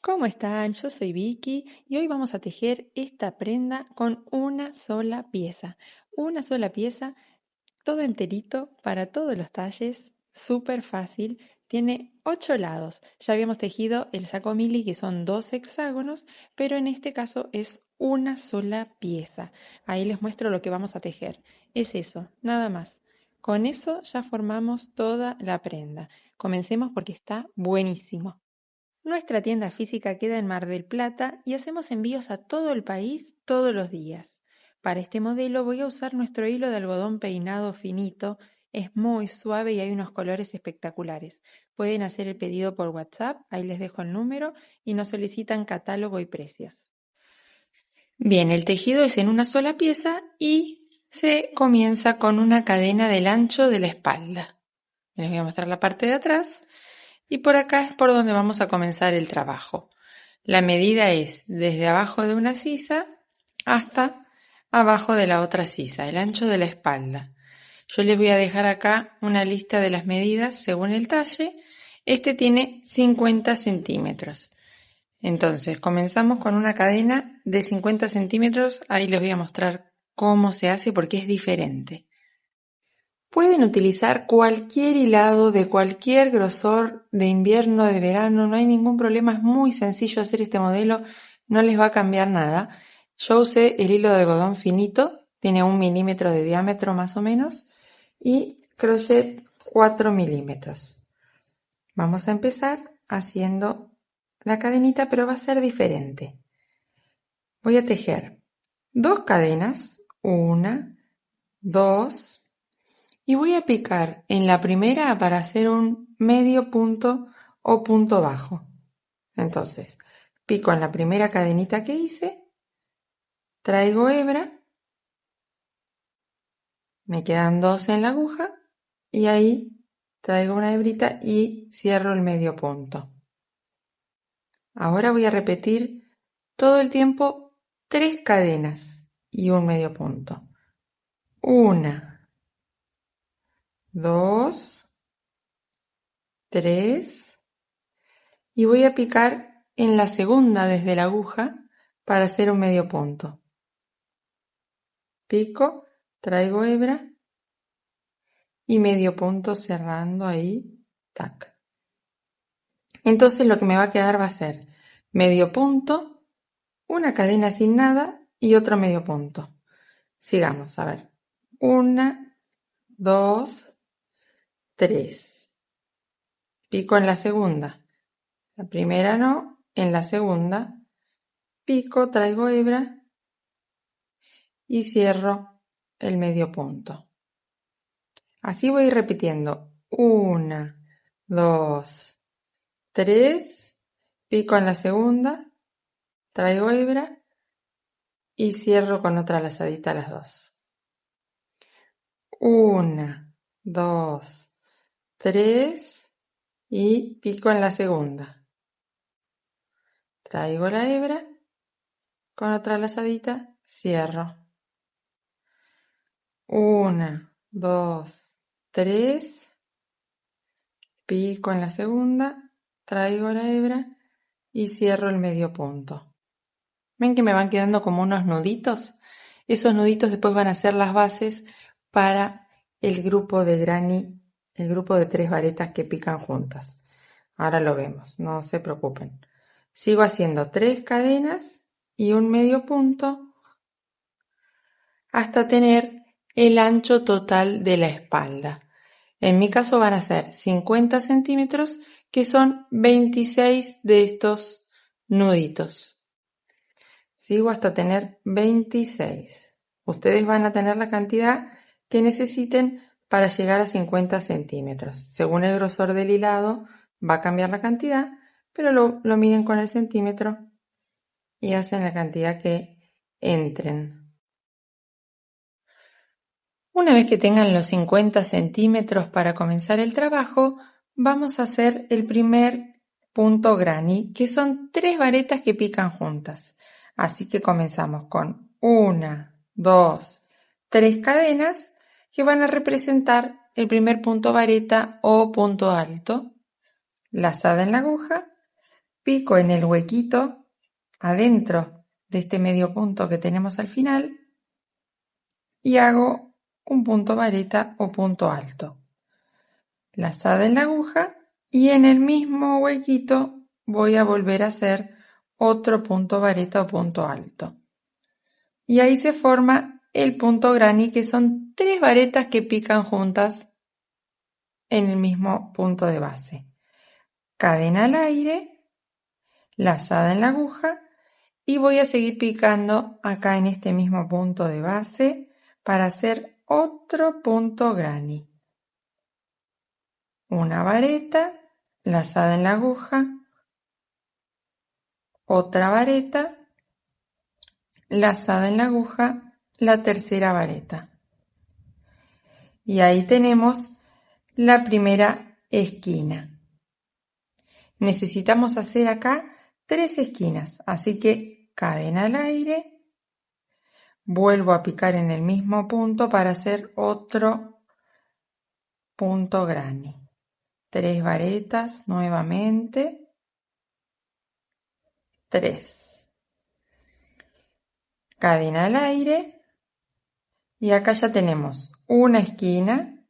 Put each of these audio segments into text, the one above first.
¿Cómo están? Yo soy Vicky y hoy vamos a tejer esta prenda con una sola pieza. Una sola pieza, todo enterito, para todos los talles, súper fácil. Tiene 8 lados. Ya habíamos tejido el saco mili, que son 2 hexágonos, pero en este caso es una sola pieza. Ahí les muestro lo que vamos a tejer. Es eso, nada más. Con eso ya formamos toda la prenda. Comencemos porque está buenísimo. Nuestra tienda física queda en Mar del Plata y hacemos envíos a todo el país todos los días. Para este modelo voy a usar nuestro hilo de algodón peinado finito. Es muy suave y hay unos colores espectaculares. Pueden hacer el pedido por WhatsApp, ahí les dejo el número, y nos solicitan catálogo y precios. Bien, el tejido es en una sola pieza y se comienza con una cadena del ancho de la espalda. Les voy a mostrar la parte de atrás. Y por acá es por donde vamos a comenzar el trabajo. La medida es desde abajo de una sisa hasta abajo de la otra sisa, el ancho de la espalda. Yo les voy a dejar acá una lista de las medidas según el talle. Este tiene 50 centímetros. Entonces comenzamos con una cadena de 50 centímetros. Ahí les voy a mostrar cómo se hace porque es diferente. Pueden utilizar cualquier hilado de cualquier grosor, de invierno, de verano, no hay ningún problema, es muy sencillo hacer este modelo, no les va a cambiar nada. Yo usé el hilo de algodón finito, tiene 1 milímetro de diámetro más o menos, y crochet 4 milímetros. Vamos a empezar haciendo la cadenita, pero va a ser diferente. Voy a tejer 2 cadenas, 1, 2, y voy a picar en la primera para hacer un medio punto o punto bajo. Entonces, pico en la primera cadenita que hice, traigo hebra, me quedan 2 en la aguja y ahí traigo una hebrita y cierro el medio punto. Ahora voy a repetir todo el tiempo 3 cadenas y un medio punto. 1, 2, 3, y voy a picar en la segunda desde la aguja para hacer un medio punto. Pico, traigo hebra y medio punto cerrando ahí, tac. Entonces lo que me va a quedar va a ser medio punto, una cadena sin nada y otro medio punto. Sigamos, a ver. 1, 2, 3. Pico en la segunda. La primera no, en la segunda. Pico, traigo hebra y cierro el medio punto. Así voy repitiendo. 1, 2, 3, pico en la segunda, traigo hebra y cierro con otra lazadita las 2. 1, 2, 3 y pico en la segunda. Traigo la hebra, con otra lazadita cierro. 1, 2, 3, pico en la segunda, traigo la hebra y cierro el medio punto. ¿Ven que me van quedando como unos nuditos? Esos nuditos después van a ser las bases para el grupo de granny, el grupo de 3 varetas que pican juntas. Ahora lo vemos, no se preocupen. Sigo haciendo 3 cadenas y un medio punto hasta tener el ancho total de la espalda. En mi caso van a ser 50 centímetros, que son 26 de estos nuditos. Sigo hasta tener 26. Ustedes van a tener la cantidad que necesiten para llegar a 50 centímetros. Según el grosor del hilado va a cambiar la cantidad, pero lo miden con el centímetro y hacen la cantidad que entren. Una vez que tengan los 50 centímetros para comenzar el trabajo, vamos a hacer el primer punto granny, que son 3 varetas que pican juntas. Así que comenzamos con 1, 2, 3 cadenas que van a representar el primer punto vareta o punto alto. Lazada en la aguja, pico en el huequito adentro de este medio punto que tenemos al final y hago un punto vareta o punto alto. Lazada en la aguja y en el mismo huequito voy a volver a hacer otro punto vareta o punto alto. Y ahí se forma el punto granny, que son 3 varetas que pican juntas en el mismo punto de base. Cadena al aire, lazada en la aguja y voy a seguir picando acá en este mismo punto de base para hacer otro punto granny. Una vareta, lazada en la aguja, otra vareta, lazada en la aguja, la tercera vareta. Y ahí tenemos la primera esquina. Necesitamos hacer acá 3 esquinas, así que cadena al aire, vuelvo a picar en el mismo punto para hacer otro punto granny. 3 varetas nuevamente, 3. Cadena al aire y acá ya tenemos una esquina,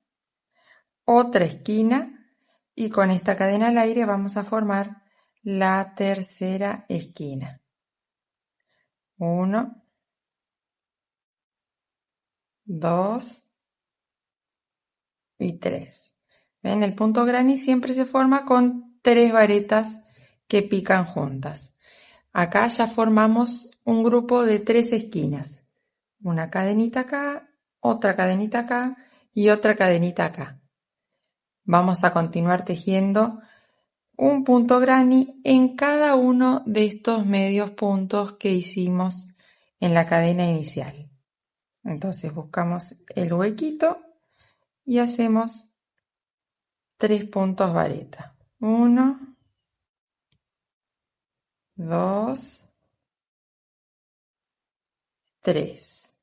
otra esquina y con esta cadena al aire vamos a formar la tercera esquina. 1, 2 y 3. ¿Ven? El punto granny siempre se forma con 3 varetas que pican juntas. Acá ya formamos un grupo de 3 esquinas. Una cadenita acá, otra cadenita acá y otra cadenita acá. Vamos a continuar tejiendo un punto granny en cada uno de estos medios puntos que hicimos en la cadena inicial. Entonces buscamos el huequito y hacemos 3 puntos vareta. 1, 2, 3.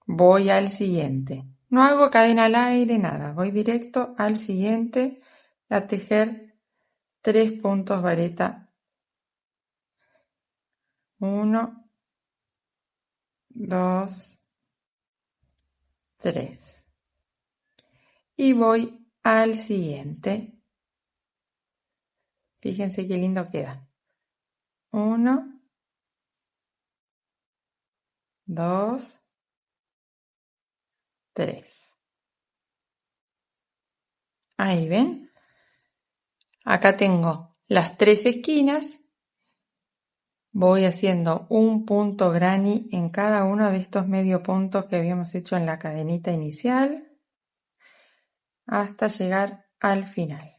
Voy al siguiente. No hago cadena al aire, nada. Voy directo al siguiente a tejer 3 puntos vareta. 1, 2, 3. Y voy al siguiente. Fíjense qué lindo queda. 1, 2, 3. Ahí ven. Acá tengo las 3 esquinas. Voy haciendo un punto granny en cada uno de estos medio puntos que habíamos hecho en la cadenita inicial hasta llegar al final.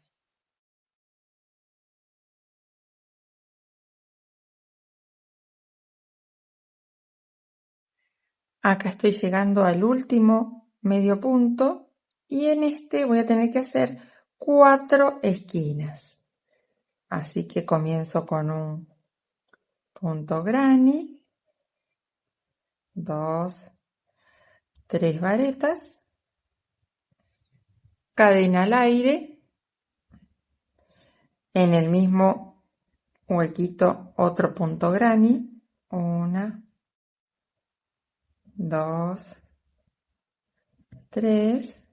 Acá estoy llegando al último medio punto y en este voy a tener que hacer 4 esquinas. Así que comienzo con un punto granny, 2, 3 varetas, cadena al aire, en el mismo huequito otro punto granny, 1, 2, 3,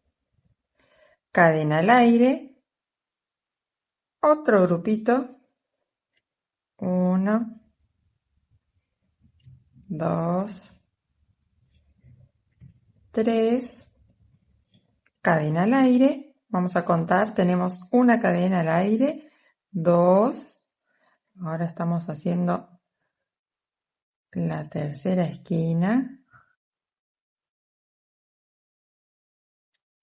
cadena al aire, otro grupito, 1, 2, 3, cadena al aire, vamos a contar, tenemos una cadena al aire, 2, ahora estamos haciendo la tercera esquina,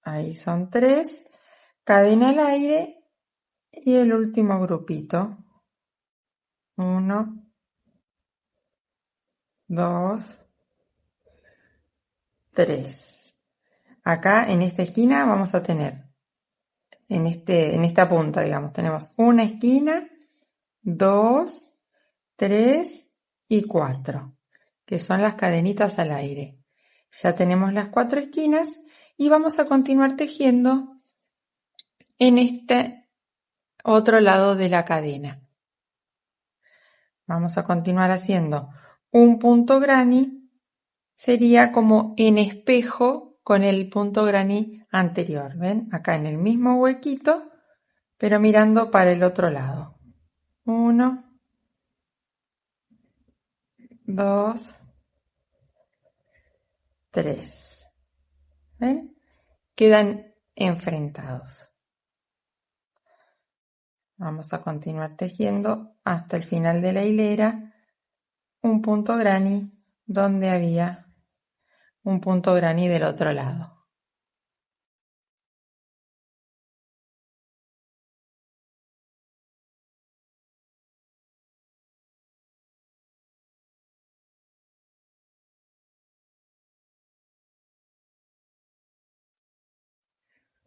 ahí son 3, cadena al aire y el último grupito, 1, 2, 3. Acá en esta esquina vamos a tener, en esta punta, digamos, tenemos una esquina, 2, 3 y 4, que son las cadenitas al aire. Ya tenemos las 4 esquinas y vamos a continuar tejiendo en este otro lado de la cadena. Vamos a continuar haciendo un punto granny, sería como en espejo con el punto granny anterior. ¿Ven? Acá en el mismo huequito, pero mirando para el otro lado. 1, 2, 3. ¿Ven? Quedan enfrentados. Vamos a continuar tejiendo hasta el final de la hilera un punto granny donde había un punto granny del otro lado.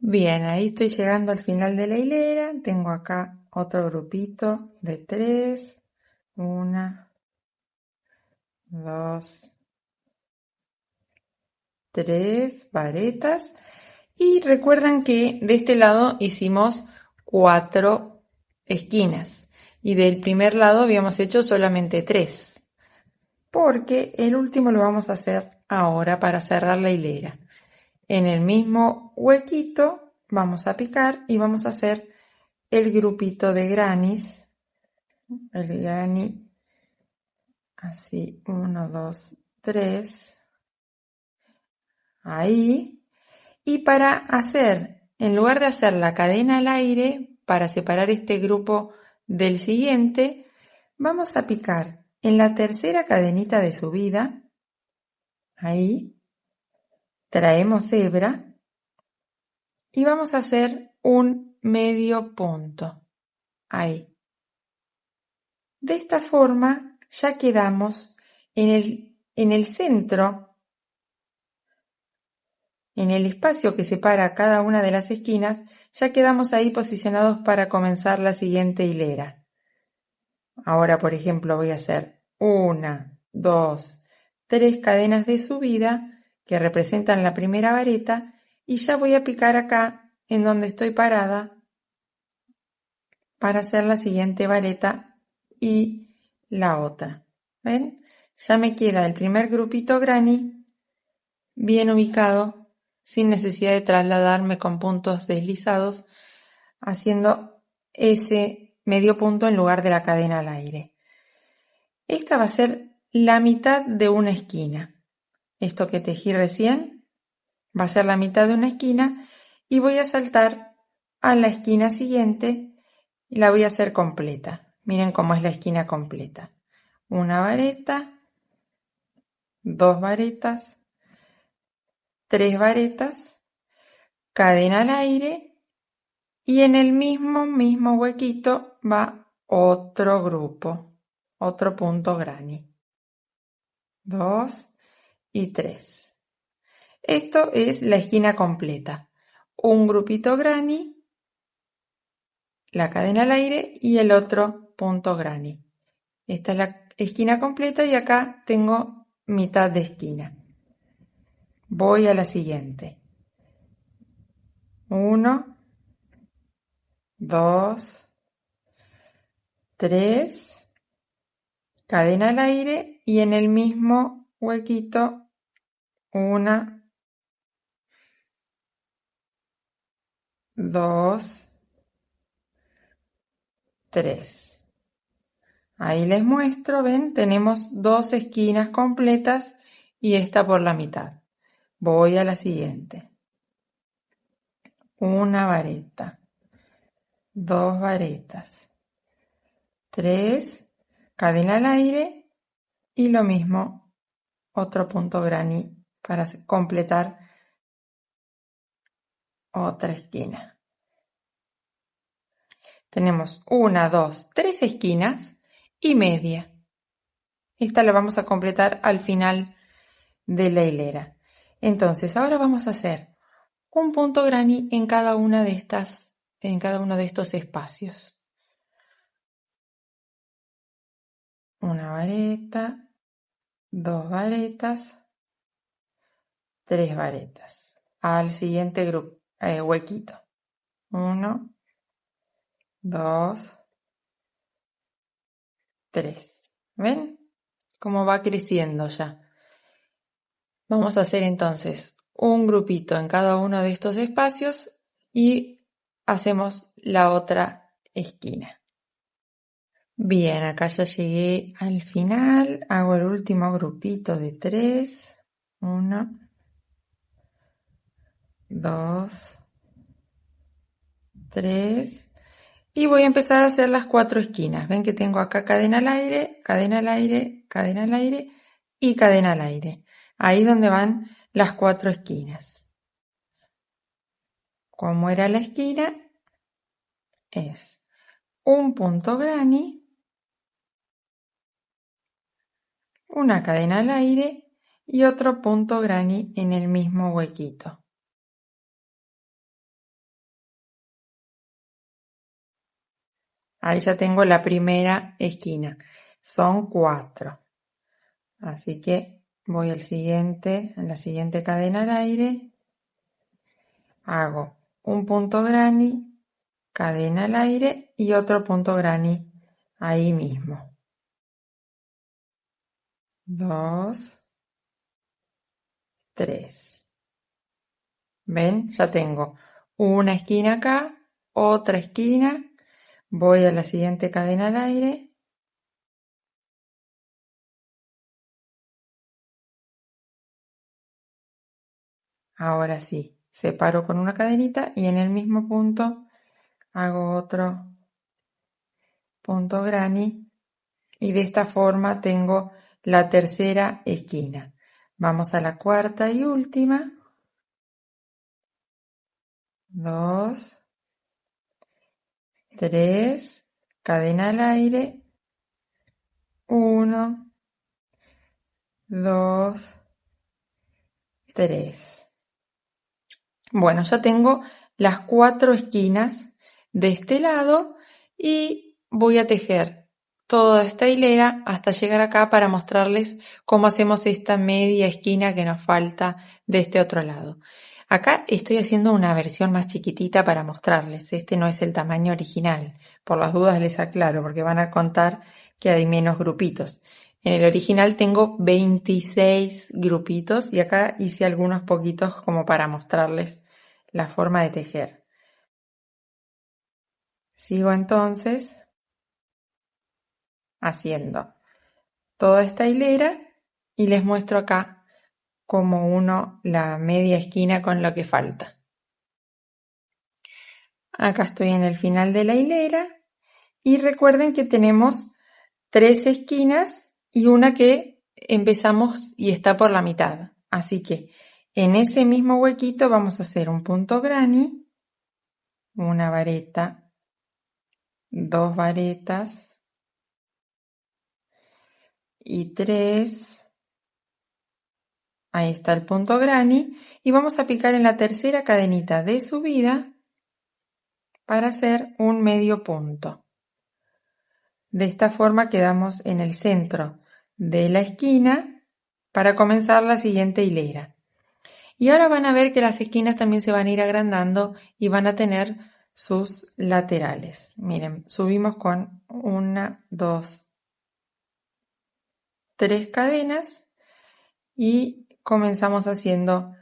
Bien, ahí estoy llegando al final de la hilera. Tengo acá otro grupito de 3. 1, 2, 3 varetas. Y recuerdan que de este lado hicimos 4 esquinas. Y del primer lado habíamos hecho solamente 3. Porque el último lo vamos a hacer ahora para cerrar la hilera. En el mismo huequito vamos a picar y vamos a hacer el grupito de grannies, el granny, así, 1, 2, 3, ahí. Y para hacer, en lugar de hacer la cadena al aire, para separar este grupo del siguiente, vamos a picar en la tercera cadenita de subida, ahí, traemos hebra y vamos a hacer un medio punto, ahí. De esta forma ya quedamos en el centro, en el espacio que separa cada una de las esquinas, ya quedamos ahí posicionados para comenzar la siguiente hilera. Ahora, por ejemplo, voy a hacer 1, 2, 3 cadenas de subida que representan la primera vareta y ya voy a picar acá en donde estoy parada para hacer la siguiente vareta y la otra. ¿Ven? Ya me queda el primer grupito granny bien ubicado, sin necesidad de trasladarme con puntos deslizados, haciendo ese medio punto en lugar de la cadena al aire. Esta va a ser la mitad de una esquina. Esto que tejí recién va a ser la mitad de una esquina y voy a saltar a la esquina siguiente y la voy a hacer completa. Miren cómo es la esquina completa. Una vareta, 2 varetas, 3 varetas, cadena al aire y en el mismo huequito va otro grupo, otro punto granny. 2 y 3. Esto es la esquina completa. Un grupito granny, la cadena al aire y el otro punto granny. Esta es la esquina completa y acá tengo mitad de esquina. Voy a la siguiente. 1, 2, 3, cadena al aire y en el mismo huequito 1, 2, 3. Ahí les muestro, ven, tenemos 2 esquinas completas y esta por la mitad. Voy a la siguiente. Una vareta, 2 varetas, 3, cadena al aire y lo mismo, otro punto granny para completar otra esquina. Tenemos 1, 2, 3 esquinas y media. Esta la vamos a completar al final de la hilera. Entonces, ahora vamos a hacer un punto granny en cada una de estas, en cada uno de estos espacios. Una vareta, 2 varetas, 3 varetas. Al siguiente grupo, huequito. 1, 2, 3. ¿Ven? Cómo va creciendo ya. Vamos a hacer entonces un grupito en cada uno de estos espacios y hacemos la otra esquina. Bien, acá ya llegué al final. Hago el último grupito de 3. 1, 2, 3. Y voy a empezar a hacer las 4 esquinas. Ven que tengo acá cadena al aire, cadena al aire, cadena al aire y cadena al aire. Ahí es donde van las 4 esquinas. Como era la esquina, es un punto granny, una cadena al aire y otro punto granny en el mismo huequito. Ahí ya tengo la primera esquina. Son 4. Así que voy al siguiente, en la siguiente cadena al aire. Hago un punto granny, cadena al aire y otro punto granny ahí mismo. 2, 3. ¿Ven? Ya tengo una esquina acá, otra esquina. Voy a la siguiente cadena al aire. Ahora sí, separo con una cadenita y en el mismo punto hago otro punto granny y de esta forma tengo la tercera esquina. Vamos a la cuarta y última. 2, 3, cadena al aire. 1, 2, 3. Bueno, ya tengo las 4 esquinas de este lado y voy a tejer toda esta hilera hasta llegar acá para mostrarles cómo hacemos esta media esquina que nos falta de este otro lado. Acá estoy haciendo una versión más chiquitita para mostrarles. Este no es el tamaño original. Por las dudas les aclaro porque van a contar que hay menos grupitos. En el original tengo 26 grupitos y acá hice algunos poquitos como para mostrarles la forma de tejer. Sigo entonces haciendo toda esta hilera y les muestro acá cómo uno la media esquina con lo que falta. Acá estoy en el final de la hilera y recuerden que tenemos 3 esquinas y una que empezamos y está por la mitad. Así que en ese mismo huequito vamos a hacer un punto granny, una vareta, 2 varetas y 3. Ahí está el punto granny y vamos a picar en la tercera cadenita de subida para hacer un medio punto. De esta forma quedamos en el centro de la esquina para comenzar la siguiente hilera. Y ahora van a ver que las esquinas también se van a ir agrandando y van a tener sus laterales. Miren, subimos con 1, 2, 3 cadenas y comenzamos haciendo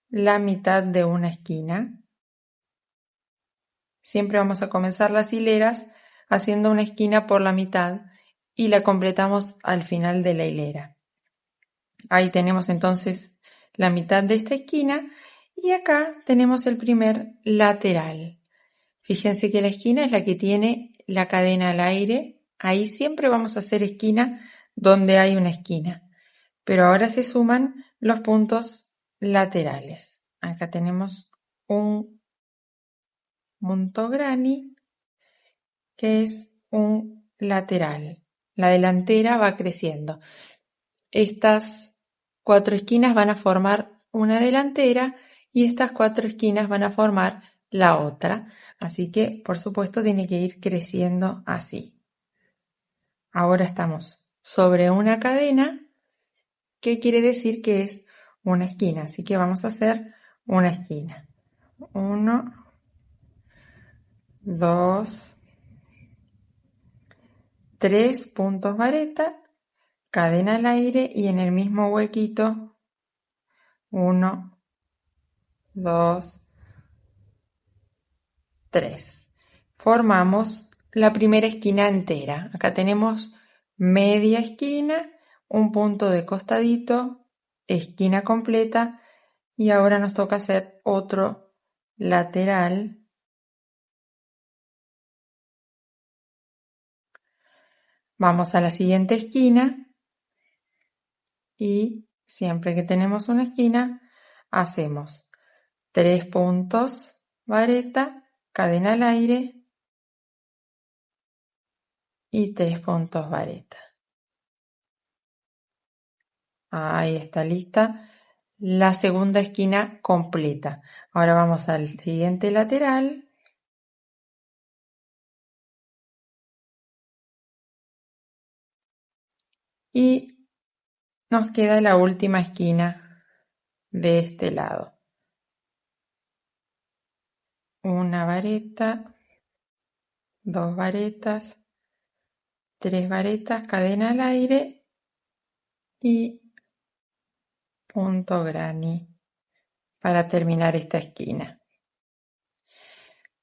la mitad de una esquina. Siempre vamos a comenzar las hileras haciendo una esquina por la mitad y la completamos al final de la hilera. Ahí tenemos entonces la mitad de esta esquina y acá tenemos el primer lateral. Fíjense que la esquina es la que tiene la cadena al aire. Ahí siempre vamos a hacer esquina donde hay una esquina. Pero ahora se suman los puntos laterales. Acá tenemos un punto granny que es un lateral. La delantera va creciendo. Estas 4 esquinas van a formar una delantera y estas 4 esquinas van a formar la otra. Así que, por supuesto, tiene que ir creciendo así. Ahora estamos sobre una cadena, que quiere decir que es una esquina. Así que vamos a hacer una esquina. 1, 2, 3 puntos vareta cadena al aire y en el mismo huequito 1, 2, 3. Formamos la primera esquina entera. Acá tenemos media esquina, un punto de costadito, esquina completa y ahora nos toca hacer otro lateral. Vamos a la siguiente esquina y siempre que tenemos una esquina hacemos 3 puntos, vareta, cadena al aire y 3 puntos, vareta. Ahí está lista la segunda esquina completa. Ahora vamos al siguiente lateral. Y nos queda la última esquina de este lado. Una vareta, 2 varetas, 3 varetas, cadena al aire y punto granny para terminar esta esquina.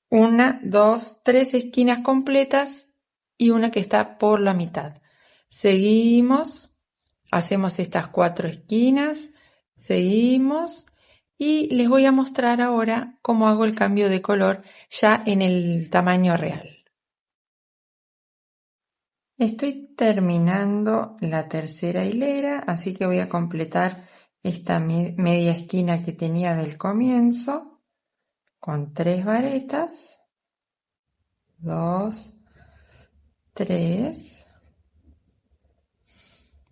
1, 2, 3 esquinas completas y una que está por la mitad. Seguimos, hacemos estas 4 esquinas, seguimos y les voy a mostrar ahora cómo hago el cambio de color ya en el tamaño real. Estoy terminando la tercera hilera, así que voy a completar esta media esquina que tenía del comienzo con 3 varetas, 2, 3.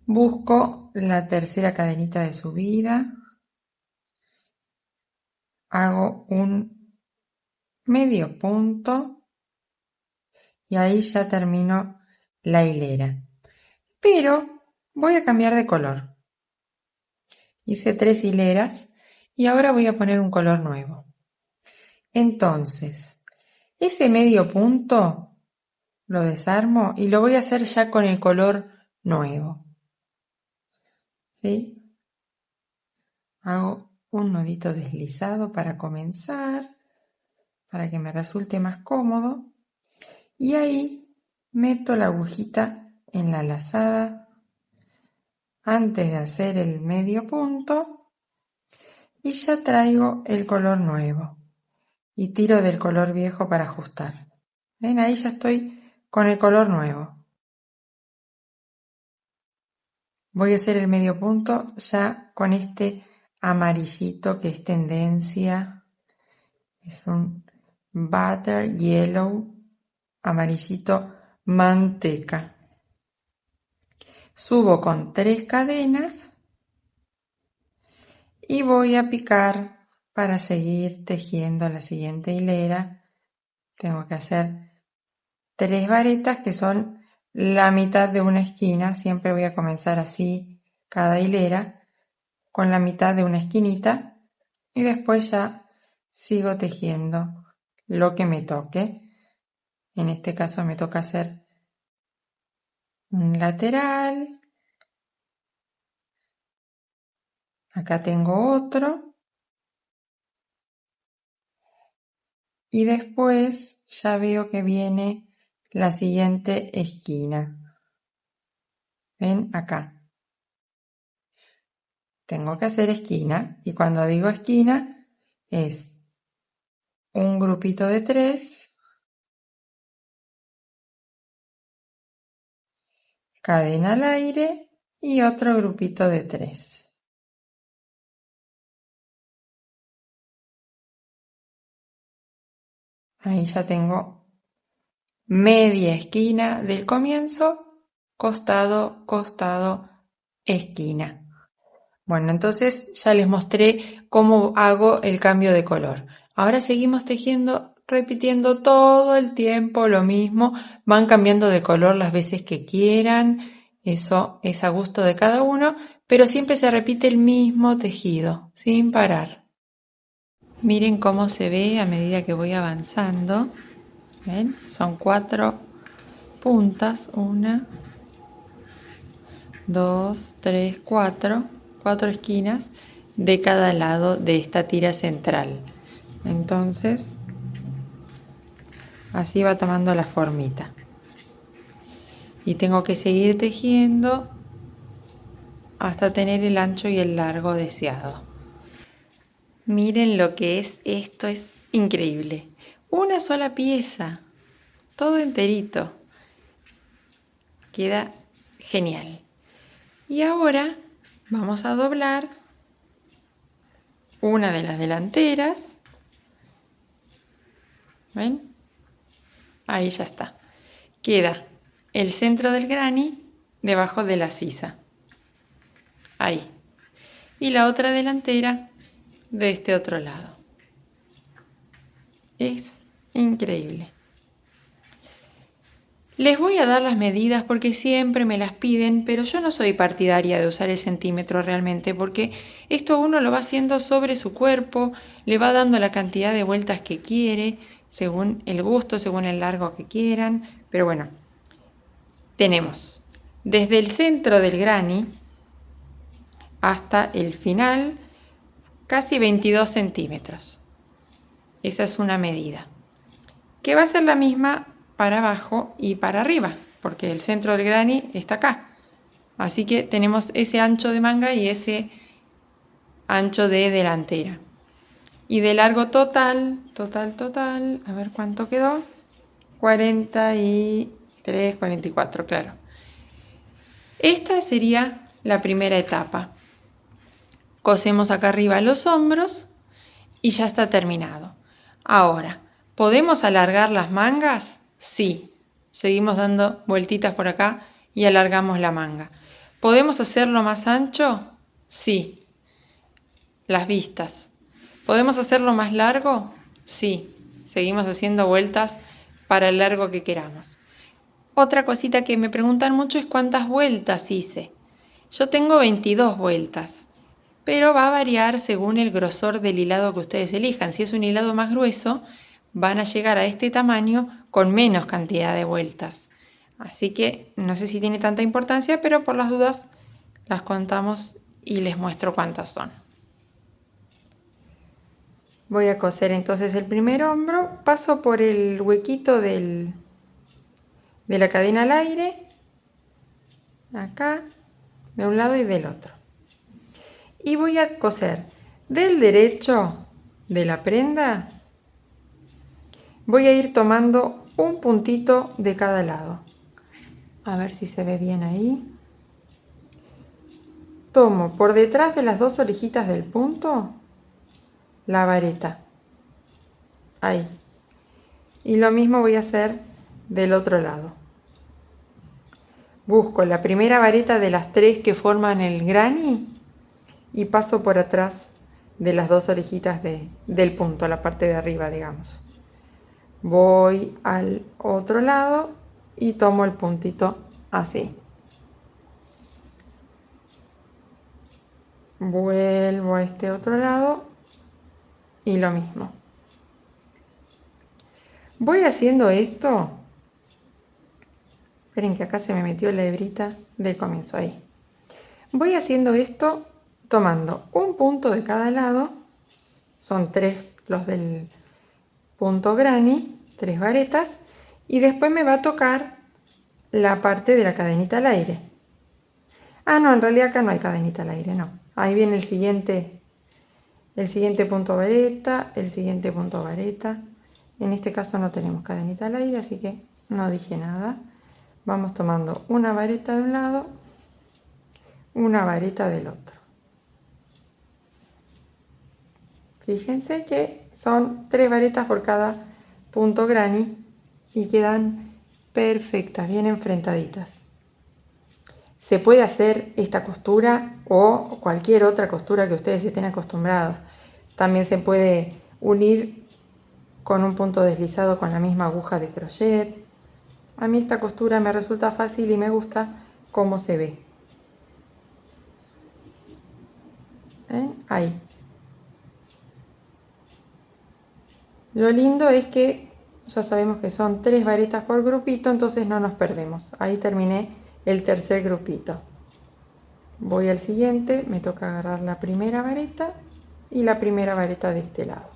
Busco la tercera cadenita de subida, hago un medio punto y ahí ya termino la hilera. Pero voy a cambiar de color. Hice 3 hileras y ahora voy a poner un color nuevo. Entonces, ese medio punto lo desarmo y lo voy a hacer ya con el color nuevo. ¿Sí? Hago un nudito deslizado para comenzar, para que me resulte más cómodo. Y ahí meto la agujita en la lazada antes de hacer el medio punto y ya traigo el color nuevo y tiro del color viejo para ajustar. ¿Ven? Ahí ya estoy con el color nuevo. Voy a hacer el medio punto ya con este amarillito que es tendencia. Es un butter yellow, amarillito manteca. Subo con 3 cadenas y voy a picar para seguir tejiendo la siguiente hilera. Tengo que hacer 3 varetas que son la mitad de una esquina. Siempre voy a comenzar así cada hilera con la mitad de una esquinita y después ya sigo tejiendo lo que me toque. En este caso me toca hacer un lateral. Acá tengo otro. Y después ya veo que viene la siguiente esquina. ¿Ven? Acá. Tengo que hacer esquina y cuando digo esquina es un grupito de 3, cadena al aire y otro grupito de 3. Ahí ya tengo media esquina del comienzo, costado, costado, esquina. Bueno, entonces ya les mostré cómo hago el cambio de color. Ahora seguimos tejiendo, repitiendo todo el tiempo lo mismo. Van cambiando de color las veces que quieran. Eso es a gusto de cada uno, pero siempre se repite el mismo tejido, sin parar. Miren cómo se ve a medida que voy avanzando. ¿Ven? Son 4 puntas. 1, 2, 3, 4, 4 esquinas de cada lado de esta tira central. Entonces, así va tomando la formita. Y tengo que seguir tejiendo hasta tener el ancho y el largo deseado. Miren lo que es esto, es increíble. Una sola pieza, todo enterito. Queda genial. Y ahora vamos a doblar una de las delanteras. ¿Ven? Ahí ya está. Queda el centro del granny debajo de la sisa. Ahí. Y la otra delantera de este otro lado. Es increíble. Les voy a dar las medidas porque siempre me las piden, pero yo no soy partidaria de usar el centímetro realmente porque esto uno lo va haciendo sobre su cuerpo, le va dando la cantidad de vueltas que quiere, según el gusto, según el largo que quieran. Pero bueno, tenemos desde el centro del granny hasta el final casi 22 centímetros. Esa es una medida, que va a ser la misma para abajo y para arriba, porque el centro del granny está acá. Así que tenemos ese ancho de manga y ese ancho de delantera. Y de largo total, a ver cuánto quedó. 43, 44, claro. Esta sería la primera etapa. Cosemos acá arriba los hombros y ya está terminado. Ahora, ¿podemos alargar las mangas? Sí. Seguimos dando vueltitas por acá y alargamos la manga. ¿Podemos hacerlo más ancho? Sí. Las vistas. ¿Podemos hacerlo más largo? Sí. Seguimos haciendo vueltas para el largo que queramos. Otra cosita que me preguntan mucho es cuántas vueltas hice. Yo tengo 22 vueltas, pero va a variar según el grosor del hilado que ustedes elijan. Si es un hilado más grueso, van a llegar a este tamaño con menos cantidad de vueltas. Así que no sé si tiene tanta importancia, pero por las dudas las contamos y les muestro cuántas son. Voy a coser entonces el primer hombro, paso por el huequito de la cadena al aire, acá, de un lado y del otro. Y voy a coser del derecho de la prenda, voy a ir tomando un puntito de cada lado. A ver si se ve bien ahí. Tomo por detrás de las dos orejitas del punto la vareta. Ahí. Y lo mismo voy a hacer del otro lado. Busco la primera vareta de las tres que forman el granny y paso por atrás de las dos orejitas del punto, la parte de arriba, digamos. Voy al otro lado y tomo el puntito así. Vuelvo a este otro lado y lo mismo. Voy haciendo esto. Esperen que acá se me metió la hebrita del comienzo, ahí. Voy haciendo esto tomando un punto de cada lado. Son 3 los del punto granny, 3 varetas. Y después me va a tocar la parte de la cadenita al aire. Ah, no, en realidad acá no hay cadenita al aire, no. Ahí viene el siguiente punto vareta, el siguiente punto vareta. En este caso no tenemos cadenita al aire, así que no dije nada. Vamos tomando una vareta de un lado, una vareta del otro. Fíjense que son 3 varetas por cada punto granny y quedan perfectas, bien enfrentaditas. Se puede hacer esta costura o cualquier otra costura que ustedes estén acostumbrados. También se puede unir con un punto deslizado con la misma aguja de crochet. A mí esta costura me resulta fácil y me gusta cómo se ve. ¿Ven? Ahí. Lo lindo es que ya sabemos que son 3 varetas por grupito, entonces no nos perdemos. Ahí terminé el tercer grupito. Voy al siguiente, me toca agarrar la primera vareta y la primera vareta de este lado.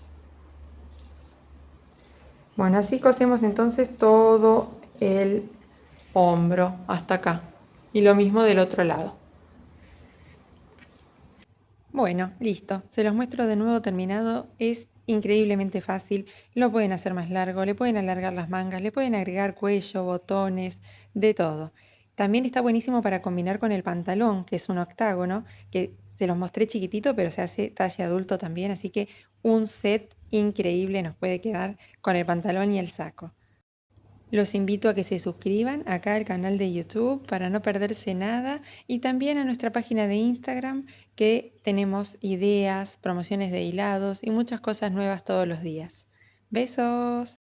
Bueno, así cosemos entonces todo el hombro hasta acá. Y lo mismo del otro lado. Bueno, listo. Se los muestro de nuevo terminado. Es increíblemente fácil. Lo pueden hacer más largo, le pueden alargar las mangas, le pueden agregar cuello, botones, de todo. También está buenísimo para combinar con el pantalón, que es un octágono, que se los mostré chiquitito, pero se hace talle adulto también, así que un set increíble nos puede quedar con el pantalón y el saco. Los invito a que se suscriban acá al canal de YouTube para no perderse nada y también a nuestra página de Instagram que tenemos ideas, promociones de hilados y muchas cosas nuevas todos los días. Besos.